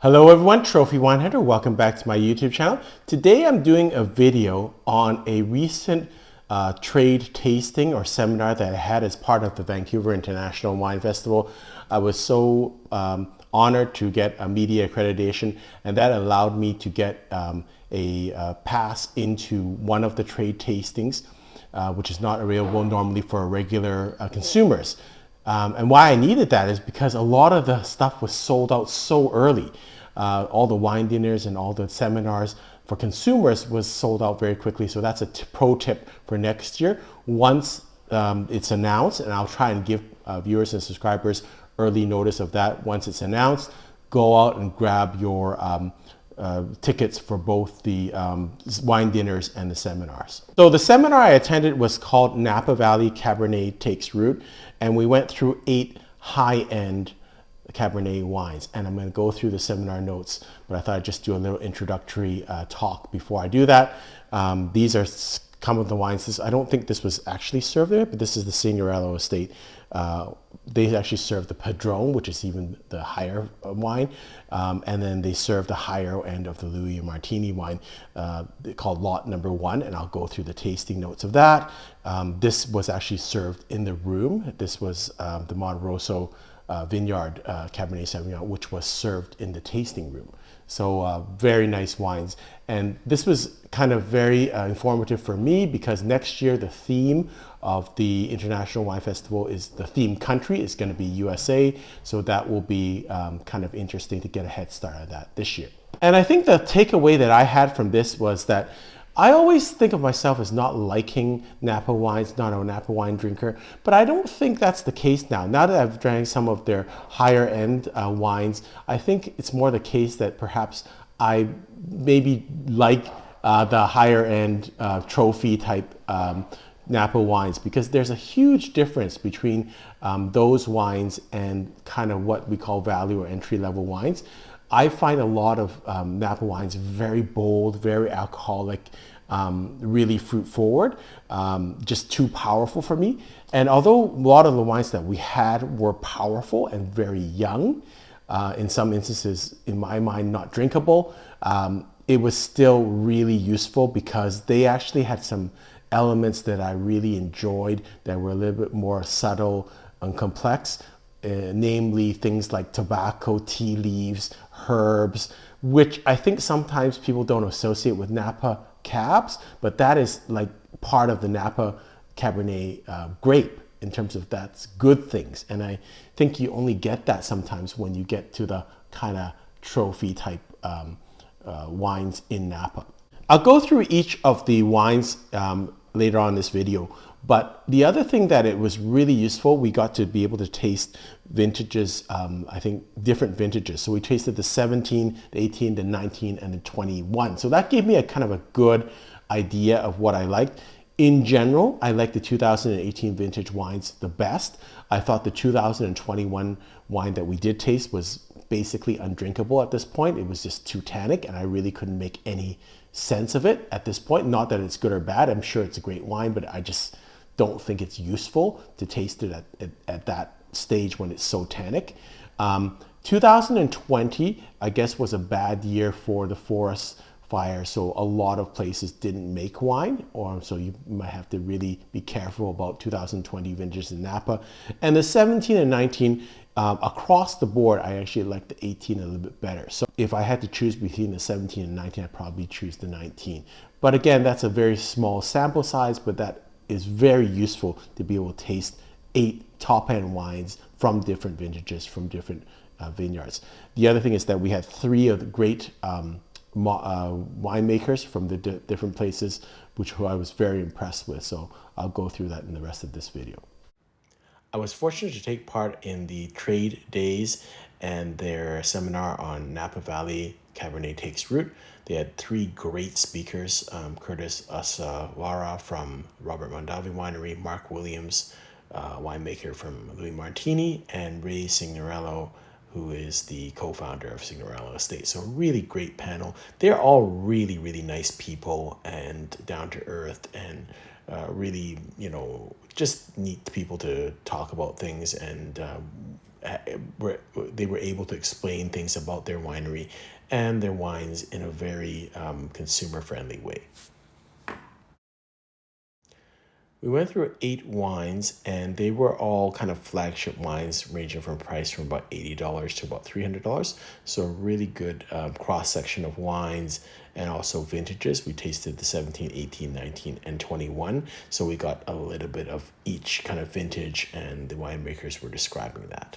Hello everyone, Trophy Wine Hunter. Welcome back to my YouTube channel. Today I'm doing a video on a recent trade tasting or seminar that I had as part of the Vancouver International Wine Festival. I was so honored to get a media accreditation, and that allowed me to get a pass into one of the trade tastings, which is not available normally for regular consumers. And why I needed that is because a lot of the stuff was sold out so early. All the wine dinners and all the seminars for consumers was sold out very quickly. So that's a pro tip for next year. Once it's announced, and I'll try and give viewers and subscribers early notice of that. Once it's announced, go out and grab your tickets for both the wine dinners and the seminars. So the seminar I attended was called Napa Valley Cabernet Takes Root, and we went through 8 high-end Cabernet wines, and I'm going to go through the seminar notes, but I thought I'd just do a little introductory talk before I do that. These are some of the wines. I don't think this was actually served there, but this is the Signorello estate. They actually serve the Padrone, which is even the higher wine, and then they serve the higher end of the Louis and Martini wine called Lot Number 1, and I'll go through the tasting notes of that. This was actually served in the room. This was the Monte Rosso Vineyard Cabernet Sauvignon, which was served in the tasting room. So very nice wines. And this was kind of very informative for me because next year the theme of the International Wine Festival is the theme country is going to be USA. So that will be kind of interesting to get a head start on that this year. And I think the takeaway that I had from this was that I always think of myself as not liking Napa wines, not a Napa wine drinker, but I don't think that's the case now. Now that I've drank some of their higher end wines, I think it's more the case that perhaps I maybe like the higher end trophy type Napa wines, because there's a huge difference between those wines and kind of what we call value or entry level wines. I find a lot of Napa wines very bold, very alcoholic, really fruit forward, just too powerful for me. And although a lot of the wines that we had were powerful and very young, in some instances, in my mind, not drinkable, it was still really useful because they actually had some elements that I really enjoyed that were a little bit more subtle and complex. Namely things like tobacco, tea leaves, herbs, which I think sometimes people don't associate with Napa cabs, but that is like part of the Napa Cabernet grape in terms of that's good things. And I think you only get that sometimes when you get to the kind of trophy type wines in Napa. I'll go through each of the wines later on in this video. But the other thing that it was really useful, we got to be able to taste vintages, I think different vintages. So we tasted the 17, the 18, the 19, and the 21. So that gave me a kind of a good idea of what I liked. In general, I like the 2018 vintage wines the best. I thought the 2021 wine that we did taste was basically undrinkable at this point. It was just too tannic, and I really couldn't make any sense of it at this point. Not that it's good or bad. I'm sure it's a great wine, but I just don't think it's useful to taste it at that stage when it's so tannic. 2020, I guess, was a bad year for the forest fire, so a lot of places didn't make wine, or so you might have to really be careful about 2020 vintages in Napa. And the 17 and 19, across the board, I actually like the 18 a little bit better. So if I had to choose between the 17 and 19, I'd probably choose the 19. But again, that's a very small sample size, but that is very useful to be able to taste 8 top-end wines from different vintages, from different vineyards. The other thing is that we had 3 of the great winemakers from the different places, which I was very impressed with. So I'll go through that in the rest of this video. I was fortunate to take part in the trade days and their seminar on Napa Valley Cabernet Takes Root. They had 3 great speakers, Curtis Asawara from Robert Mondavi Winery, Mark Williams, winemaker from Louis Martini, and Ray Signorello, who is the co-founder of Signorello Estate. So a really great panel. They're all really, really nice people and down to earth and really, just neat people to talk about things. And they were able to explain things about their winery and their wines in a very consumer friendly way. We went through 8 wines, and they were all kind of flagship wines, ranging from price from about $80 to about $300. So a really good cross section of wines, and also vintages. We tasted the 17, 18, 19, and 21. So we got a little bit of each kind of vintage, and the winemakers were describing that.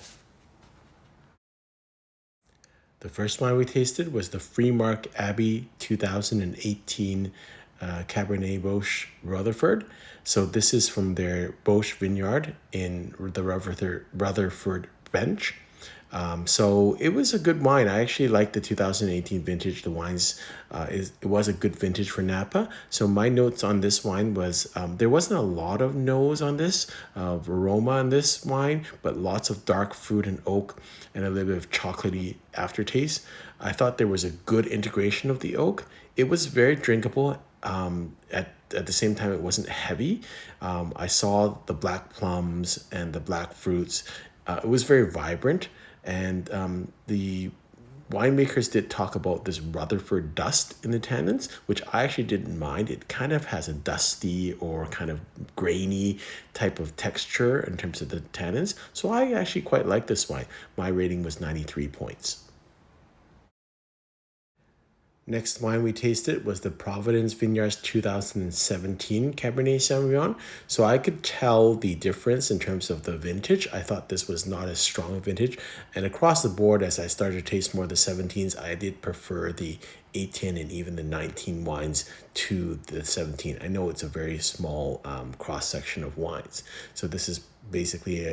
The first wine we tasted was the Freemark Abbey 2018 Cabernet Bosché Rutherford. So this is from their Bosché Vineyard in the Rutherford Bench. So it was a good wine. I actually liked the 2018 vintage. The wines, it was a good vintage for Napa. So my notes on this wine was there wasn't a lot of nose on this, aroma on this wine, but lots of dark fruit and oak and a little bit of chocolatey aftertaste. I thought there was a good integration of the oak. It was very drinkable. At the same time, it wasn't heavy. I saw the black plums and the black fruits. It was very vibrant. And the winemakers did talk about this Rutherford dust in the tannins, which I actually didn't mind. It kind of has a dusty or kind of grainy type of texture in terms of the tannins. So I actually quite like this wine. My rating was 93 points. Next wine we tasted was the Provenance Vineyards 2017 Cabernet Sauvignon. So I could tell the difference in terms of the vintage. I thought this was not as strong a vintage. And across the board, as I started to taste more of the 17s, I did prefer the 18 and even the 19 wines to the 17. I know it's a very small cross section of wines. So this is basically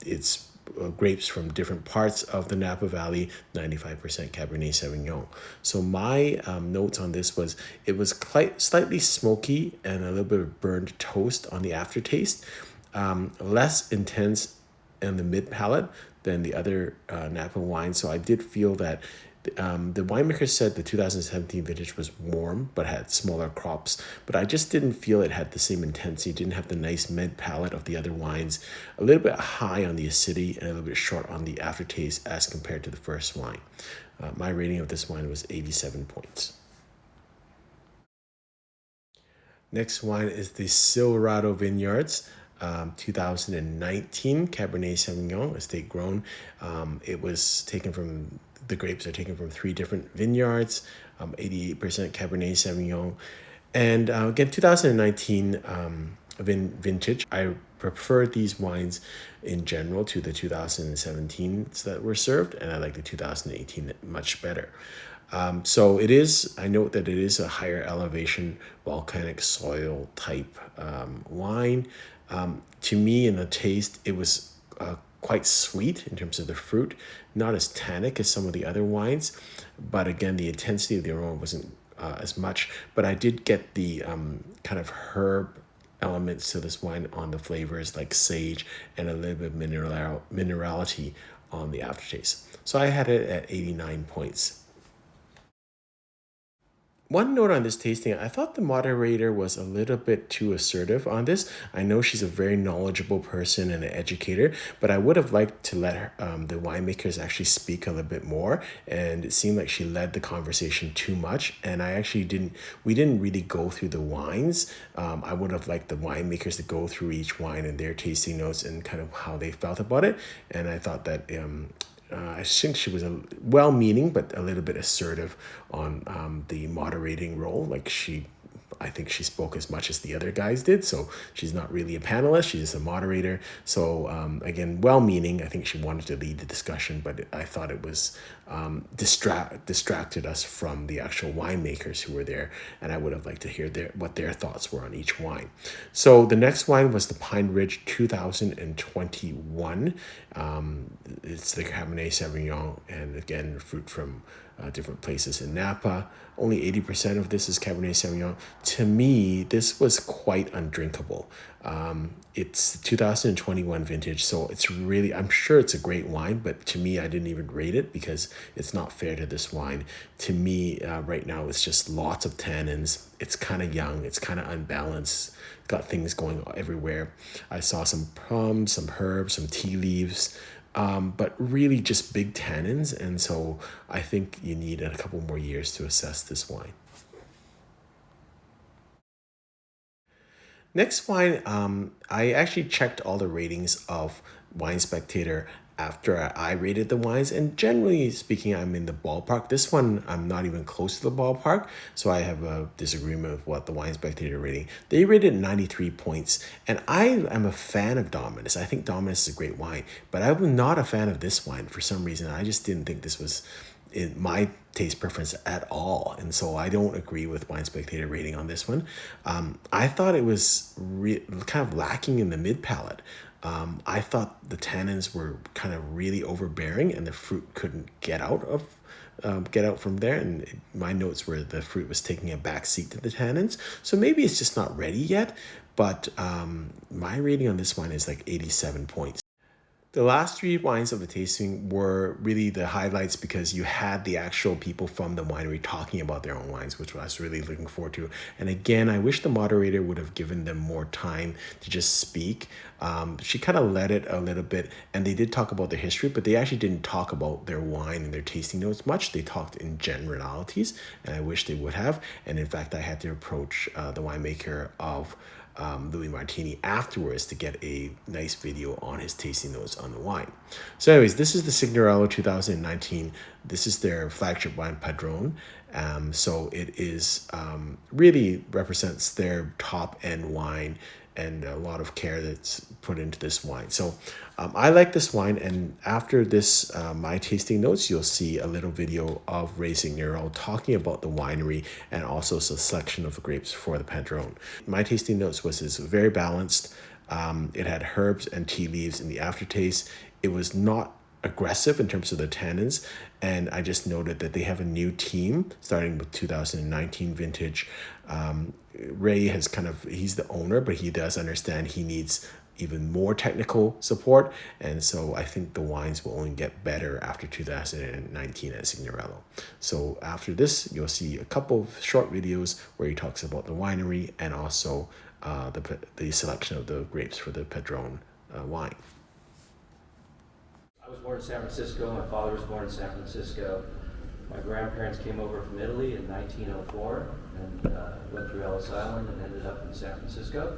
it's grapes from different parts of the Napa Valley, 95% Cabernet Sauvignon. So my notes on this was it was quite slightly smoky and a little bit of burned toast on the aftertaste, less intense in the mid palate than the other Napa wines. So I did feel that the winemaker said the 2017 vintage was warm but had smaller crops, but I just didn't feel it had the same intensity. It didn't have the nice mid palate of the other wines. A little bit high on the acidity and a little bit short on the aftertaste as compared to the first wine. My rating of this wine was 87 points. Next wine is the Silverado Vineyards 2019 Cabernet Sauvignon, estate grown. It was taken from the grapes are taken from 3 different vineyards, 88% Cabernet Sauvignon. And again, 2019 vintage. I prefer these wines in general to the 2017s that were served, and I like the 2018 much better. So it is, I note that it is a higher elevation volcanic soil type wine. To me, in the taste, it was quite sweet in terms of the fruit, not as tannic as some of the other wines, but again, the intensity of the aroma wasn't as much. But I did get the kind of herb elements to this wine on the flavors, like sage and a little bit of minerality on the aftertaste. So I had it at 89 points. One note on this tasting, I thought the moderator was a little bit too assertive on this. I know she's a very knowledgeable person and an educator, but I would have liked to let her, the winemakers actually speak a little bit more. And it seemed like she led the conversation too much. And we didn't really go through the wines. I would have liked the winemakers to go through each wine and their tasting notes and kind of how they felt about it. And I thought that I think she was well-meaning, but a little bit assertive on the moderating role. I think she spoke as much as the other guys did. So she's not really a panelist. She's just a moderator. So again, well-meaning. I think she wanted to lead the discussion, but I thought it was distracted us from the actual winemakers who were there. And I would have liked to hear what their thoughts were on each wine. So the next wine was the Pine Ridge 2021. It's the Cabernet Sauvignon, and again, fruit from different places in Napa. Only 80% of this is Cabernet Sauvignon. To me, this was quite undrinkable. It's 2021 vintage, so it's really, I'm sure it's a great wine, but to me, I didn't even rate it because it's not fair to this wine. To me, right now, it's just lots of tannins. It's kind of young. It's kind of unbalanced. Got things going everywhere. I saw some plums, some herbs, some tea leaves, but really just big tannins. And so I think you need a couple more years to assess this wine. Next wine, I actually checked all the ratings of Wine Spectator after I rated the wines, and generally speaking, I'm in the ballpark. This one, I'm not even close to the ballpark, so I have a disagreement with what the Wine Spectator rating. They rated 93 points, and I am a fan of Dominus. I think Dominus is a great wine, but I was not a fan of this wine for some reason. I just didn't think this was in my taste preference at all, and so I don't agree with Wine Spectator rating on this one. I thought it was kind of lacking in the mid palate. I thought the tannins were kind of really overbearing, and the fruit couldn't get out from there. And my notes were the fruit was taking a back seat to the tannins. So maybe it's just not ready yet. But my rating on this wine is like 87 points. The last three wines of the tasting were really the highlights because you had the actual people from the winery talking about their own wines, which I was really looking forward to. And again, I wish the moderator would have given them more time to just speak. She kind of led it a little bit, and they did talk about their history, but they actually didn't talk about their wine and their tasting notes much. They talked in generalities, and I wish they would have. And in fact, I had to approach the winemaker of Louis Martini afterwards to get a nice video on his tasting notes on the wine. So anyways, this is the Signorello 2019. This is their flagship wine, Padrone. So it is really represents their top end wine, and a lot of care that's put into this wine. So I like this wine, and after this, my tasting notes, you'll see a little video of Ray Signorello talking about the winery and also a selection of the grapes for the Padrone. My tasting notes was very balanced. It had herbs and tea leaves in the aftertaste. It was not aggressive in terms of the tannins, and I just noted that they have a new team starting with 2019 vintage. Ray has he's the owner, but he does understand he needs even more technical support, and so I think the wines will only get better after 2019 at Signorello. So after this, you'll see a couple of short videos where he talks about the winery and also the selection of the grapes for the Padrone wine. I was born in San Francisco. My father was born in San Francisco. My grandparents came over from Italy in 1904 and went through Ellis Island and ended up in San Francisco.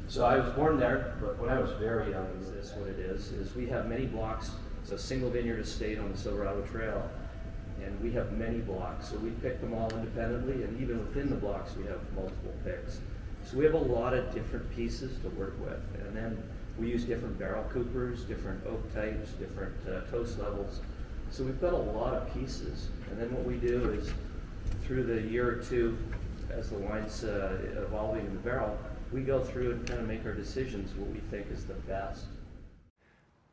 So I was born there, but when I was very young, this is what it is we have many blocks. It's a single vineyard estate on the Silverado Trail, and we have many blocks. So we pick them all independently, and even within the blocks, we have multiple picks. So we have a lot of different pieces to work with, and then we use different barrel coopers, different oak types, different toast levels. So we've got a lot of pieces. And then what we do is, through the year or two, as the wine's evolving in the barrel, we go through and kind of make our decisions what we think is the best.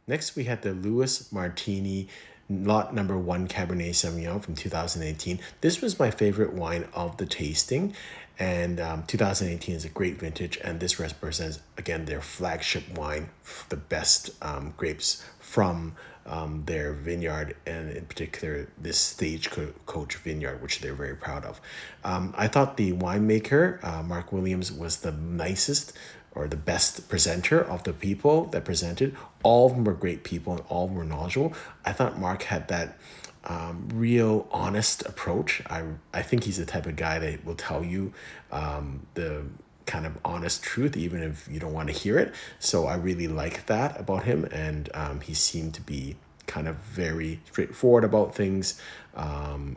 Next, we had the Louis Martini Lot number 1 Cabernet Sauvignon from 2018. This was my favorite wine of the tasting, and 2018 is a great vintage, and this represents, again, their flagship wine, the best grapes from their vineyard, and in particular this Stagecoach vineyard, which they're very proud of. I thought the winemaker, Mark Williams, was the nicest or the best presenter of the people that presented. All of them were great people and all of them were knowledgeable. I thought Mark had that real honest approach. I think he's the type of guy that will tell you the kind of honest truth, even if you don't want to hear it. So I really like that about him, and he seemed to be kind of very straightforward about things, and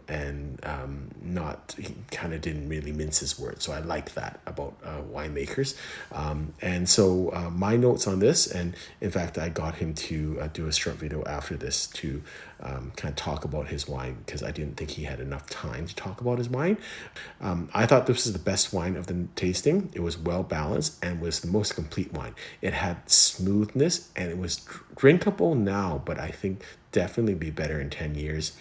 he kind of didn't really mince his words. So I like that about winemakers. And so my notes on this, and in fact, I got him to do a short video after this to kind of talk about his wine, because I didn't think he had enough time to talk about his wine. I thought this was the best wine of the tasting. It was well balanced and was the most complete wine. It had smoothness and it was drinkable now, but I think definitely be better in 10 years.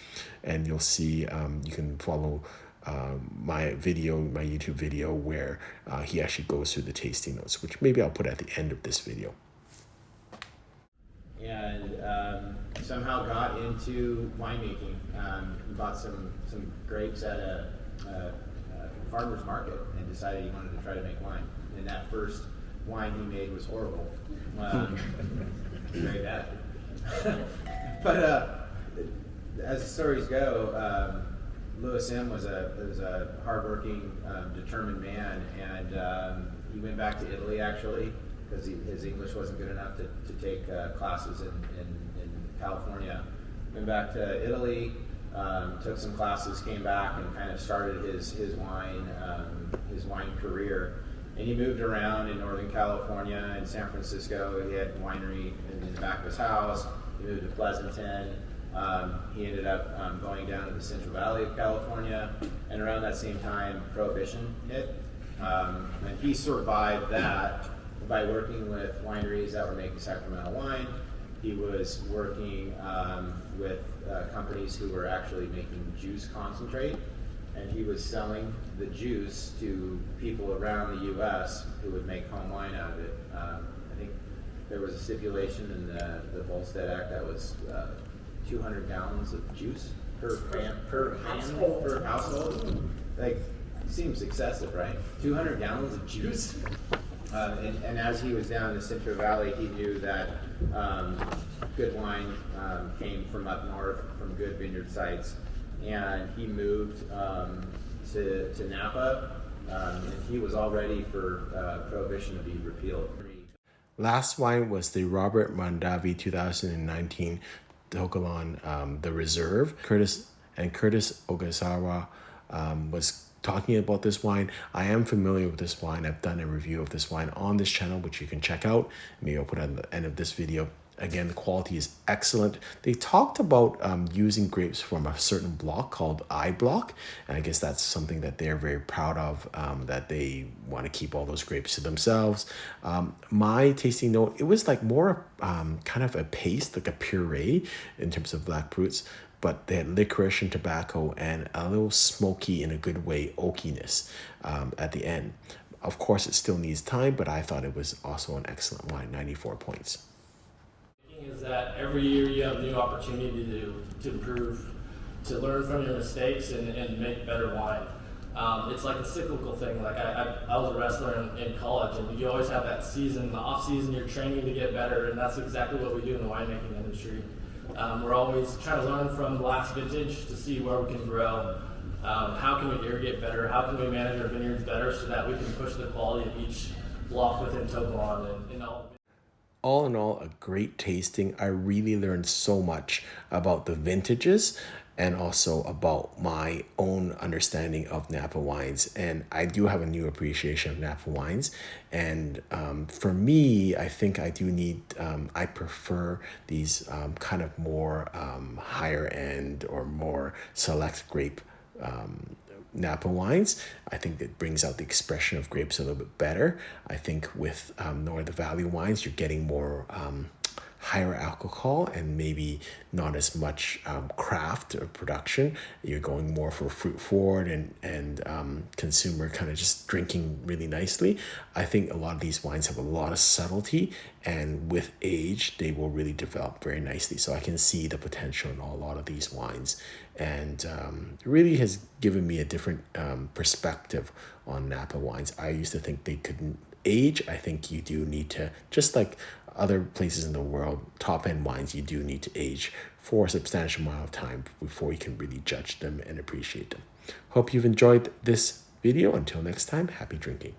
And you'll see, you can follow my YouTube video where he actually goes through the tasting notes, which maybe I'll put at the end of this video. And somehow got into winemaking. Bought some grapes at a farmer's market and decided he wanted to try to make wine. And that first wine he made was horrible. Very bad. But as the stories go, Lewis M was a hardworking, determined man, and he went back to Italy actually because his English wasn't good enough to take classes in California. Went back to Italy, took some classes, came back, and kind of started his wine career. And he moved around in Northern California and San Francisco. He had a winery in the back of his house. He moved to Pleasanton. He ended up going down to the Central Valley of California, and around that same time, Prohibition hit. And he survived that by working with wineries that were making sacramental wine. He was working with companies who were actually making juice concentrate, and he was selling the juice to people around the U.S. who would make home wine out of it. I think there was a stipulation in the Volstead Act that was 200 gallons of juice per household. Like, seems excessive, right? 200 gallons of juice. And as he was down in the Central Valley, he knew that good wine came from up north, from good vineyard sites, and he moved to Napa, and he was all ready for Prohibition to be repealed. Last wine was the Robert Mondavi 2019 Kalon, the Reserve. Curtis Ogasawa was talking about this wine. I am familiar with this wine. I've done a review of this wine on this channel, which you can check out. Maybe I'll put it at the end of this video. Again, the quality is excellent. They talked about using grapes from a certain block called I block, and I guess that's something that they're very proud of, that they want to keep all those grapes to themselves. My tasting note, it was like more kind of a paste, like a puree in terms of black fruits, but they had licorice and tobacco and a little smoky, in a good way, oakiness at the end. Of course, it still needs time, but I thought it was also an excellent wine, 94 points. Is that every year you have a new opportunity to improve, to learn from your mistakes and make better wine. It's like a cyclical thing. Like I was a wrestler in college, and you always have that season, the off season, you're training to get better, and that's exactly what we do in the winemaking industry. We're always trying to learn from the last vintage to see where we can grow. How can we irrigate better? How can we manage our vineyards better so that we can push the quality of each block within Tokalon and all. All in all, a great tasting. I really learned so much about the vintages and also about my own understanding of Napa wines. And I do have a new appreciation of Napa wines. And for me, I think I do need, I prefer these kind of more higher end or more select grape Napa wines. I think that brings out the expression of grapes a little bit better. I think with Northern Valley wines, you're getting more higher alcohol and maybe not as much craft or production. You're going more for fruit forward and consumer kind of just drinking really nicely. I think a lot of these wines have a lot of subtlety, and with age, they will really develop very nicely. So I can see the potential in a lot of these wines, and it really has given me a different perspective on Napa wines. I used to think they couldn't age. I think you do need to, just like other places in the world, top-end wines, you do need to age for a substantial amount of time before you can really judge them and appreciate them. Hope you've enjoyed this video. Until next time, happy drinking.